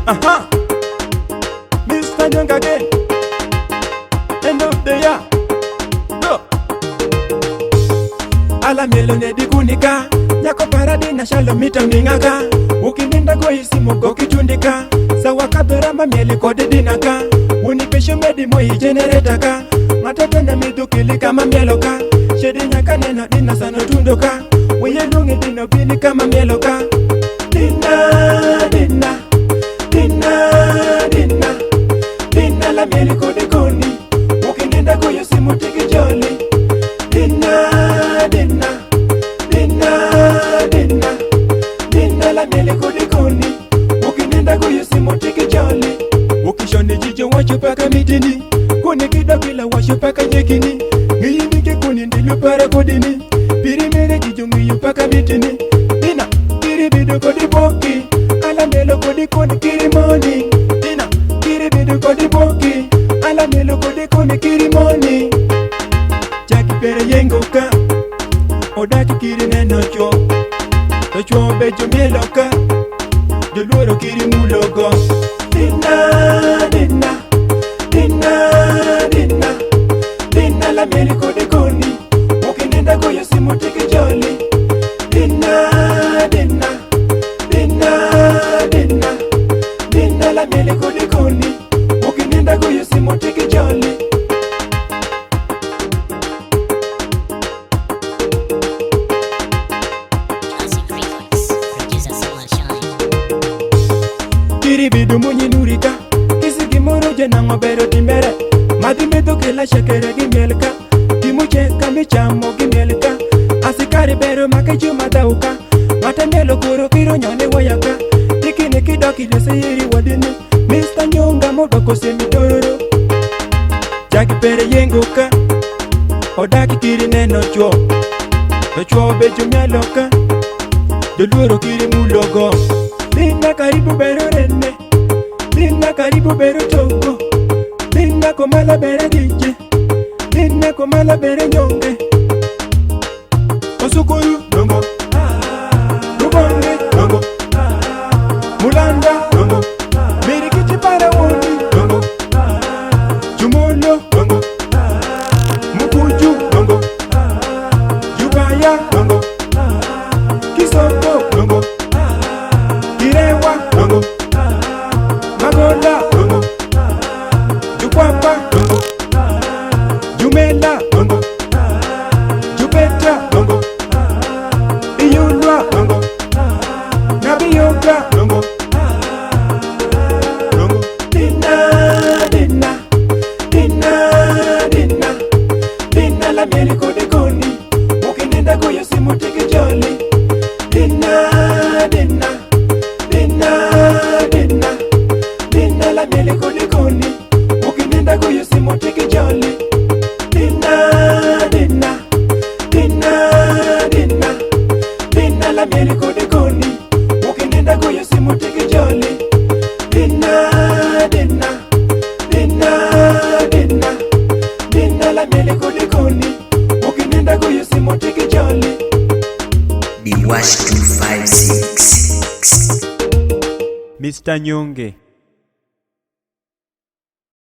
Aha, Mr. Nyonge again. End of the year. Go. Ala mielo ne dikunika, nyako paradi na shalo mita mingaka. Ukininda go isimu go kichundika, sawa kabera mamieli kode dinaka. Unipesho medi moi genereta ka, matete na midukili kama mieloka. Shedi nyaka nena dina sano tundoka, uye lungi dino bini kama mieloka. Dina, dina, dina, dina, dina la mieli kode koni. Ukininda go yosimu tiki joli. Dina, dina, dina, dina, dina la mieli kode koni. Ukininda go yosimu tiki joli. Ukishoni jijo wachupaka mitini, kuni kidokila wachupaka nyekini. Ngiyinike kuni ndilu para kodini, piri mere jijo ngiyupaka mitini. Dina, kiri bidu kodi boki, ala melo kodi koni kiri moni. Dina, kiri bidu kodi boki, ala melo kodi koni kiri moni. Jaki pere yengoka, odaki kiri neno cho. Tocho bejo mieloka, joluoro kiri mulogo. Dina, dina, dina, dina, dina la mieli kode koni. Ukininda go yosimu tiki joli. Dina, dina, dina, dina, dina la mieli kode koni. Ukininda go yosimu tiki joli. Kiri bidu munyi nurika, kisi gimoro jena ngobero timbere. Madhi medo kela shakere gimelka, gimuche kami chamo gimelka. Asikari bero makechu madauka, matemelo kuro kiro nyone wayaka. Tikini kidoki lese yiri wadini, Mr. Nyonga modoko semitororo. Jaki pere yengoka, odaki kiri neno chwo. To chwo bejo mieloka, joluoro kiri mulogo. Dina karibu bero rene, dina karibu bero togo. Dina komala bere dije, dina komala bere nyonge. Osukuru dongo, Rubonge dongo, Mulanda dongo, Mirikiti para woni dongo, Jumolo dongo, Mukuju dongo, Jubaya dongo, Kisoko dongo, Kirewa dongo, Magola dongo, Jukwapa dongo, Jumela dongo, Jupeta dongo, Iyulwa dongo, Nabiyoga dongo, dongo. Dina, dina, dina, dina, dina la mieli kode koni. Ukininda go yosimu tiki joli. Dina, dina, dina, dina, dina la mieli kode koni. Ukininda go yosimu tiki joli. Dina, dina, dina, dina, dina la mieli kode koni. Ukininda go yosimu tiki joli. Dina, dina, dina, dina, dina la mieli kode koni. Ukininda go yosimu tiki joli. The Wash 256 Mr. Nyonge.